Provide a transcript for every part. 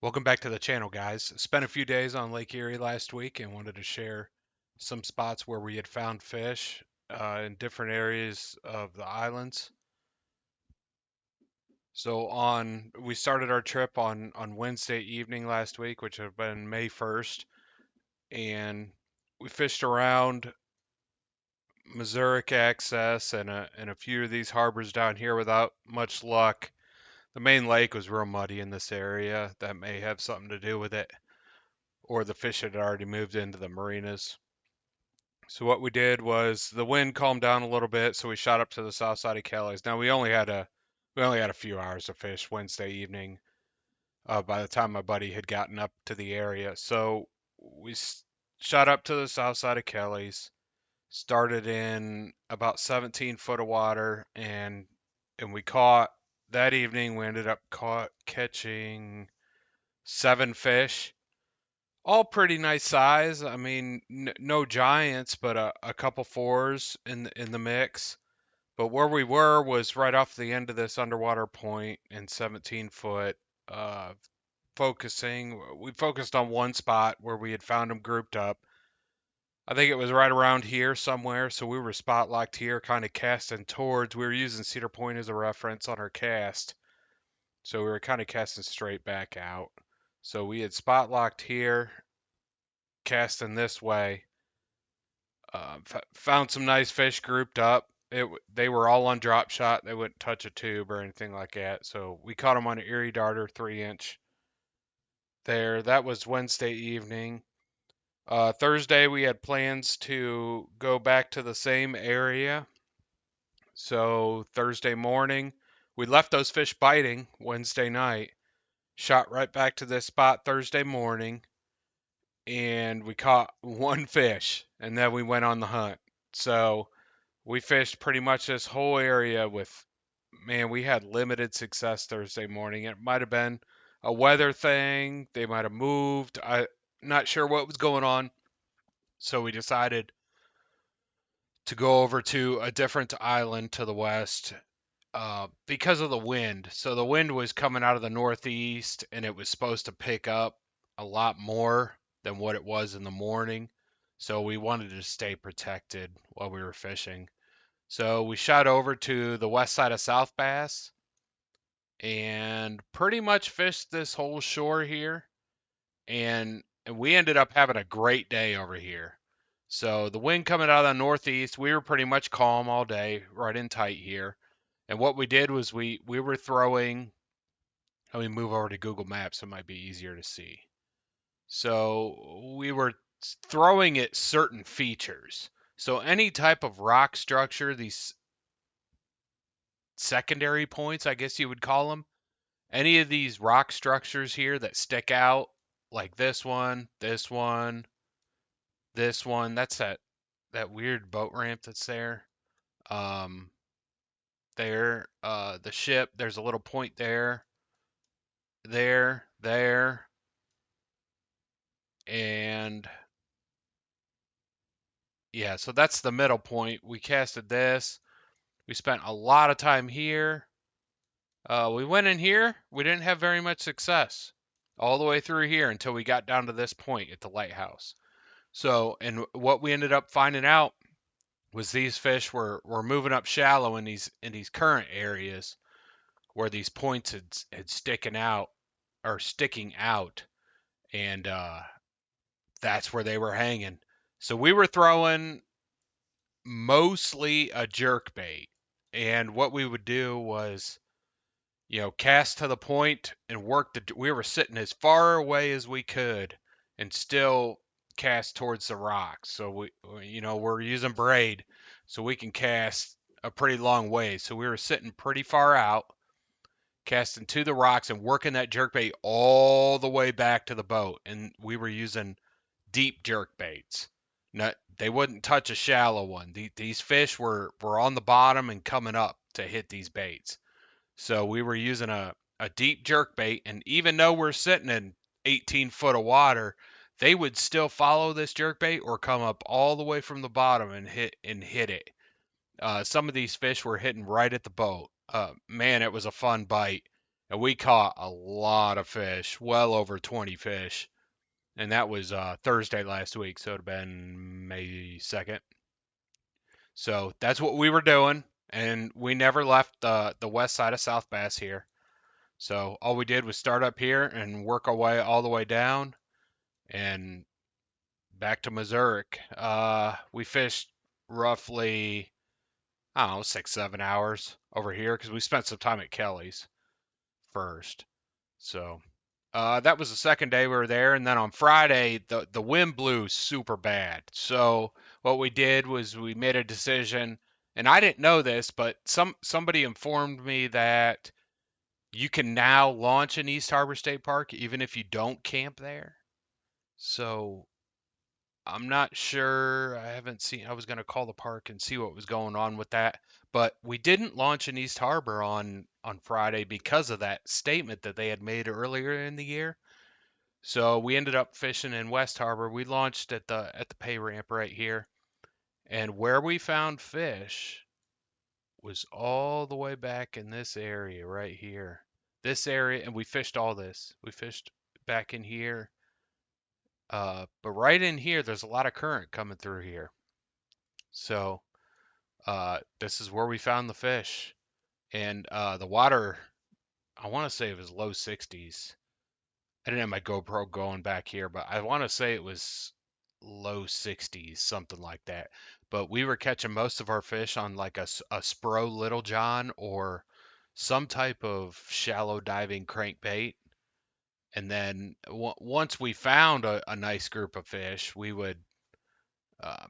Welcome back to the channel, guys. Spent a few days on Lake Erie last week and wanted to share some spots where we had found fish in different areas of the islands. We started our trip on Wednesday evening last week, which would have been May 1st, and we fished around Missouri access and a few of these harbors down here without much luck. The main lake was real muddy in this area. That may have something to do with it, or the fish had already moved into the marinas. So what we did was the wind calmed down a little bit, so we shot up to the south side of Kelly's. Now we only had a few hours of fish Wednesday evening. By the time my buddy had gotten up to the area, so we shot up to the south side of Kelly's. Started in about 17 foot of water, and we caught that evening. We ended up catching 7 fish, all pretty nice size. I mean, no giants, but a couple fours in the mix. But where we were was right off the end of this underwater point in 17 foot. Uh, we focused on one spot where we had found them grouped up. I think it was right around here somewhere. So we were spot locked here, kind of casting towards. We were using Cedar Point as a reference on our cast, so we were kind of casting straight back out. So we had spot locked here, casting this way. Found some nice fish grouped up. They were all on drop shot. They wouldn't touch a tube or anything like that. So we caught them on an Erie Darter 3 inch there. That was Wednesday evening. Thursday we had plans to go back to the same area. So Thursday morning we left those fish biting Wednesday night. Shot right back to this spot Thursday morning, and we caught one fish, and then we went on the hunt. So we fished pretty much this whole area with, man, we had limited success Thursday morning. It might have been a weather thing. They might have moved. I'm not sure what was going on. So we decided to go over to a different island to the west because of the wind. So the wind was coming out of the northeast, and it was supposed to pick up a lot more than what it was in the morning. So we wanted to stay protected while we were fishing. So we shot over to the west side of South Bass and pretty much fished this whole shore here. And we ended up having a great day over here. So the wind coming out of the northeast, we were pretty much calm all day, right in tight here. And what we did was we were throwing. Let me move over to Google Maps, it might be easier to see. So we were throwing at certain features. So any type of rock structure, these secondary points, I guess you would call them. Any of these rock structures here that stick out, like this one, this one, this one. That's that weird boat ramp that's there. Um, the ship. There's a little point there, there, and yeah. So that's the middle point. We casted this. We spent a lot of time here. We went in here. We didn't have very much success all the way through here until we got down to this point at the lighthouse. So, and what we ended up finding out was these fish were moving up shallow in these current areas where these points had sticking out, and that's where they were hanging. So we were throwing mostly a jerk bait, and what we would do was, cast to the point and work we were sitting as far away as we could and still cast towards the rocks. So we're using braid, so we can cast a pretty long way. So we were sitting pretty far out, casting to the rocks and working that jerk bait all the way back to the boat. And we were using deep jerk baits. Not, they wouldn't touch a shallow one. These fish were on the bottom and coming up to hit these baits. So we were using a deep jerk bait, and even though we're sitting in 18 foot of water, they would still follow this jerk bait or come up all the way from the bottom and hit it. Some of these fish were hitting right at the boat. Man, it was a fun bite. and we caught a lot of fish, well over 20 fish. And that was Thursday last week, so it'd have been May 2nd. So that's what we were doing, and we never left the west side of South Bass here. So all we did was start up here and work our way all the way down and back to Missouri. We fished roughly, I don't know, 6, 7 hours over here because we spent some time at Kelly's first. So that was the second day we were there, and then on Friday the wind blew super bad. So what we did was we made a decision, and I didn't know this, but somebody informed me that you can now launch in East Harbor State Park even if you don't camp there. So I'm not sure. I haven't seen. I was going to call the park and see what was going on with that, but we didn't launch in East Harbor on Friday because of that statement that they had made earlier in the year. So we ended up fishing in West Harbor. We launched at the pay ramp right here, and where we found fish was all the way back in this area right here. This area, and we fished all this. We fished back in here, but right in here, there's a lot of current coming through here. So this is where we found the fish, and the water. I want to say it was low 60s. I didn't have my GoPro going back here, but I want to say it was low 60s, something like that. But we were catching most of our fish on like a Spro Little John or some type of shallow diving crankbait. And then once we found a nice group of fish, we would uh,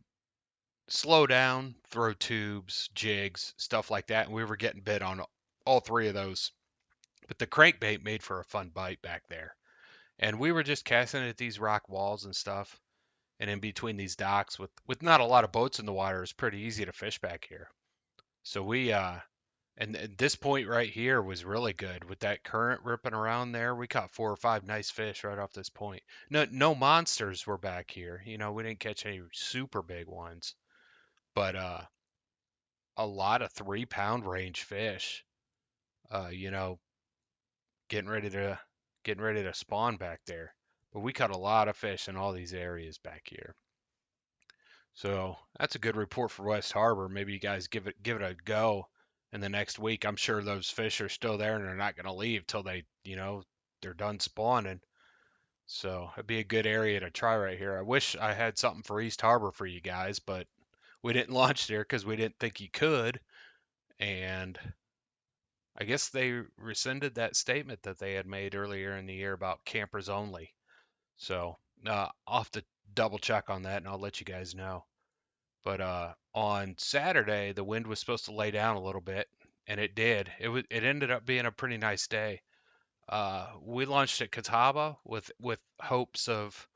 slow down, throw tubes, jigs, stuff like that. And we were getting bit on all three of those. But the crankbait made for a fun bite back there. And we were just casting at these rock walls and stuff. And in between these docks, with not a lot of boats in the water, it's pretty easy to fish back here. So we and this point right here was really good with that current ripping around there. We caught 4 or 5 nice fish right off this point. No monsters were back here. You know, we didn't catch any super big ones, but a lot of 3 pound range fish. You know, getting ready to getting ready to spawn back there. But we caught a lot of fish in all these areas back here. So that's a good report for West Harbor. Maybe you guys give it a go in the next week. I'm sure those fish are still there and they're not going to leave till they're done spawning. So it'd be a good area to try right here. I wish I had something for East Harbor for you guys, but we didn't launch there because we didn't think you could. And I guess they rescinded that statement that they had made earlier in the year about campers only. So I'll have to double check on that and I'll let you guys know. But on Saturday, the wind was supposed to lay down a little bit, and it did. It ended up being a pretty nice day. We launched at Catawba with hopes of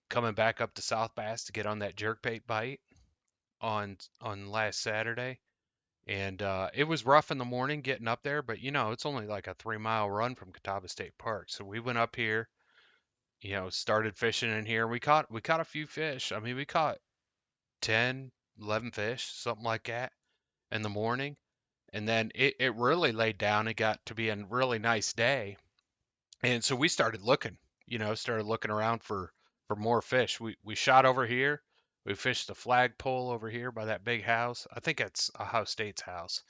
coming back up to South Bass to get on that jerkbait bite on last Saturday. And it was rough in the morning getting up there, but it's only like a 3 mile run from Catawba State Park. So we went up here, started fishing in here. We caught a few fish. I mean, we caught 10, 11 fish, something like that in the morning. And then it really laid down. It got to be a really nice day. And so we started looking around for more fish. We shot over here. We fished the flagpole over here by that big house. I think it's Ohio State's house,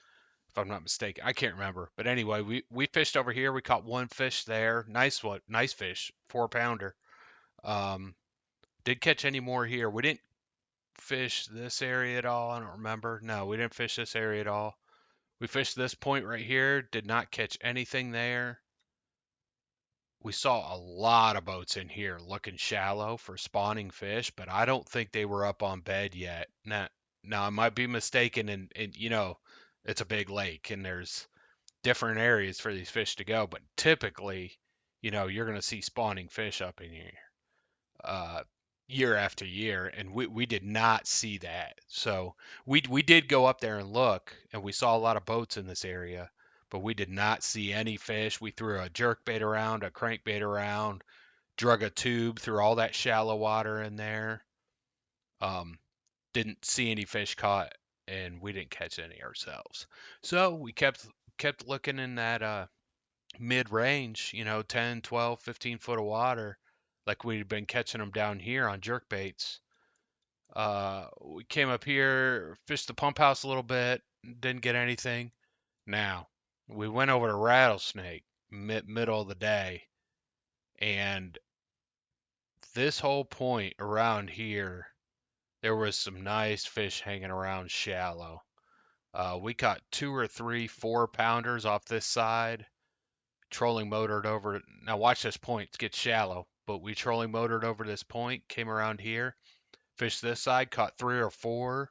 if I'm not mistaken. I can't remember. But anyway, we fished over here. We caught one fish there. Nice one, nice fish, 4 pounder. Um, did catch any more here. We didn't fish this area at all. I don't remember. No, we didn't fish this area at all. We fished this point right here, did not catch anything there. We saw a lot of boats in here looking shallow for spawning fish, but I don't think they were up on bed yet. Now I might be mistaken, and it's a big lake and there's different areas for these fish to go, but typically, you're going to see spawning fish up in here. uh, year after year, and we did not see that. So we did go up there and look, and we saw a lot of boats in this area, but we did not see any fish. We threw a jerk bait around, a crankbait around, drug a tube through all that shallow water in there. Um, didn't see any fish caught, and we didn't catch any ourselves. So we kept looking in that. mid-range, 10, 12, 15 foot of water, like we'd been catching them down here on jerk baits. We came up here, fished the pump house a little bit, didn't get anything. Now, we went over to Rattlesnake middle of the day, and this whole point around here, there was some nice fish hanging around shallow. We caught 2 or 3 4-pounders off this side, trolling motored over. Now watch this point, it gets shallow, but we trolling motored over this point, came around here, fished this side, caught 3 or 4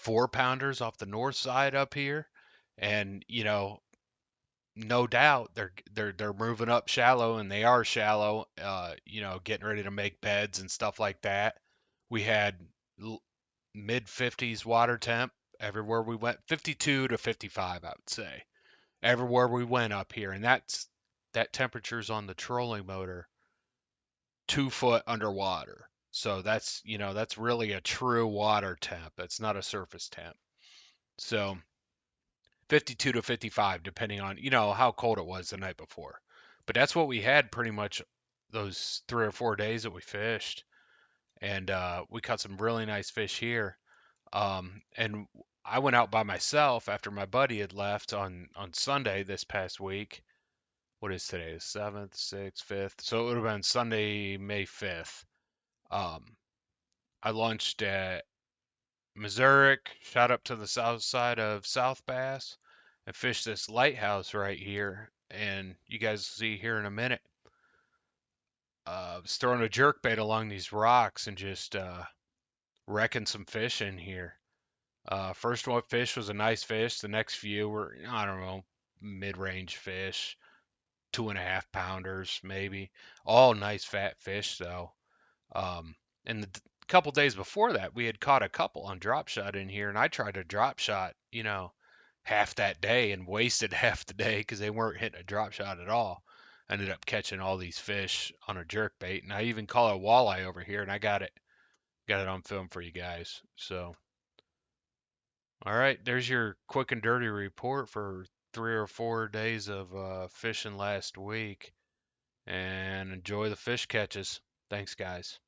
4-pounders off the north side up here, and no doubt they're moving up shallow, and they are shallow. Getting ready to make beds and stuff like that. We had mid 50s water temp everywhere we went, 52 to 55, I would say, everywhere we went up here, and that temperature's on the trolling motor 2 foot underwater. So that's really a true water temp. That's not a surface temp. So 52 to 55, depending on, how cold it was the night before. But that's what we had pretty much those 3 or 4 days that we fished. And we caught some really nice fish here. And I went out by myself after my buddy had left on Sunday this past week. What is today? The 7th, 6th, 5th. So it would have been Sunday, May 5th. I lunched at Missouri, shot up to the south side of South Bass, and fished this lighthouse right here. And you guys see here in a minute. Was throwing a jerk bait along these rocks and just wrecking some fish in here. First one fish was a nice fish. The next few were, I don't know, mid-range fish, 2.5 pounders maybe. All nice fat fish though. And the couple days before that, we had caught a couple on drop shot in here, and I tried to drop shot, half that day and wasted half the day because they weren't hitting a drop shot at all. Ended up catching all these fish on a jerk bait, and I even caught a walleye over here, and I got it on film for you guys. So, all right, there's your quick and dirty report for 3 or 4 days of fishing last week, and enjoy the fish catches. Thanks, guys.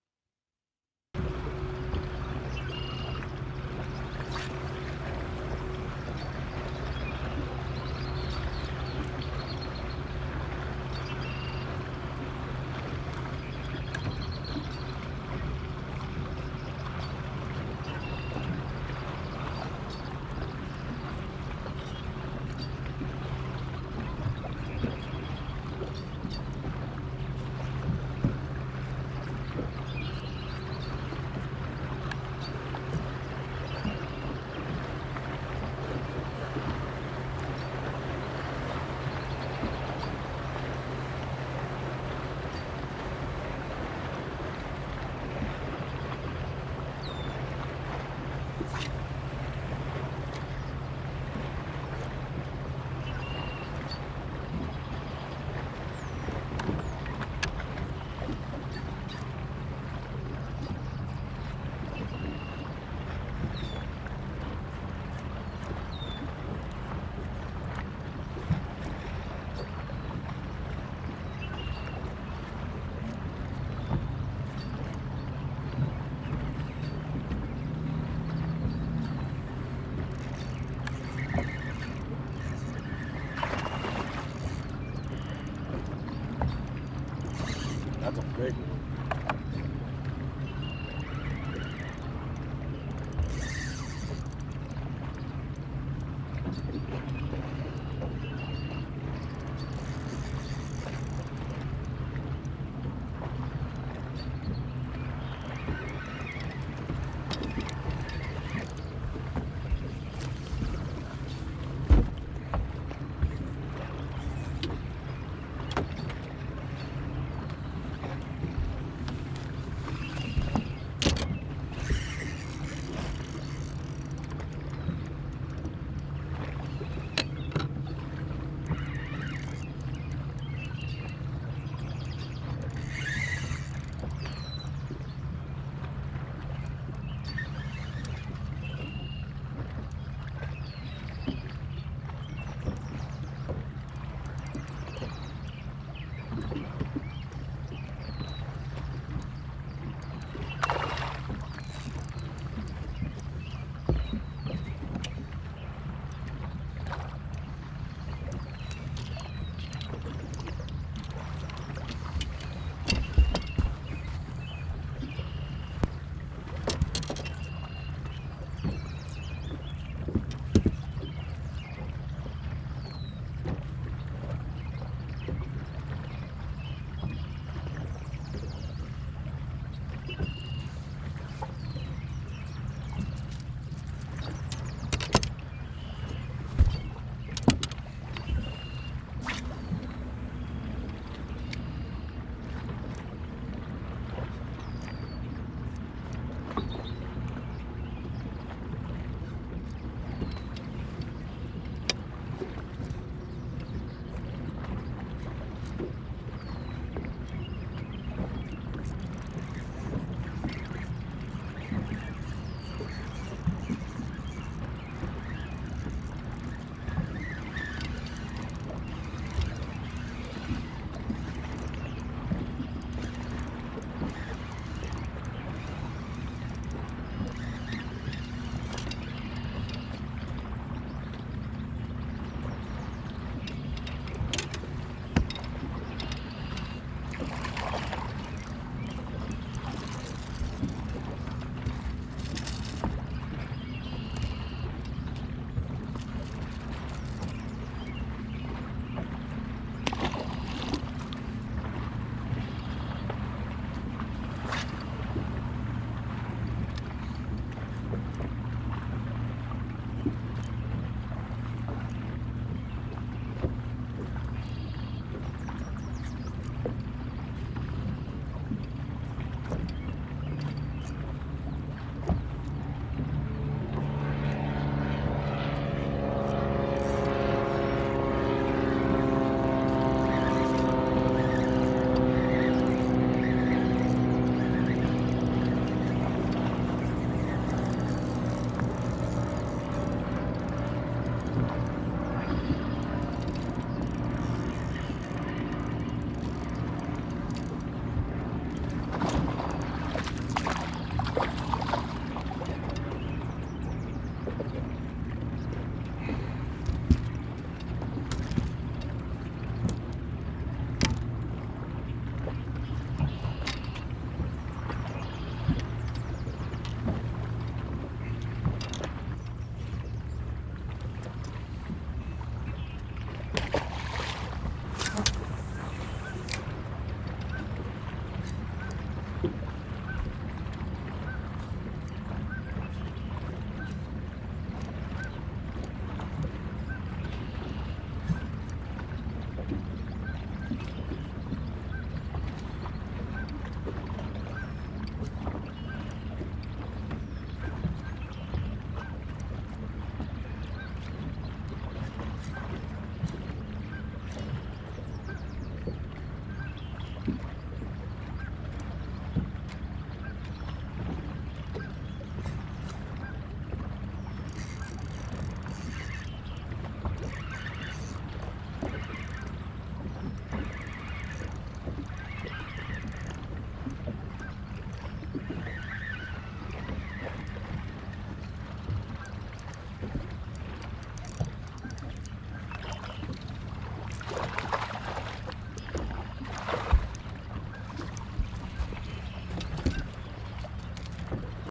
That's a big one.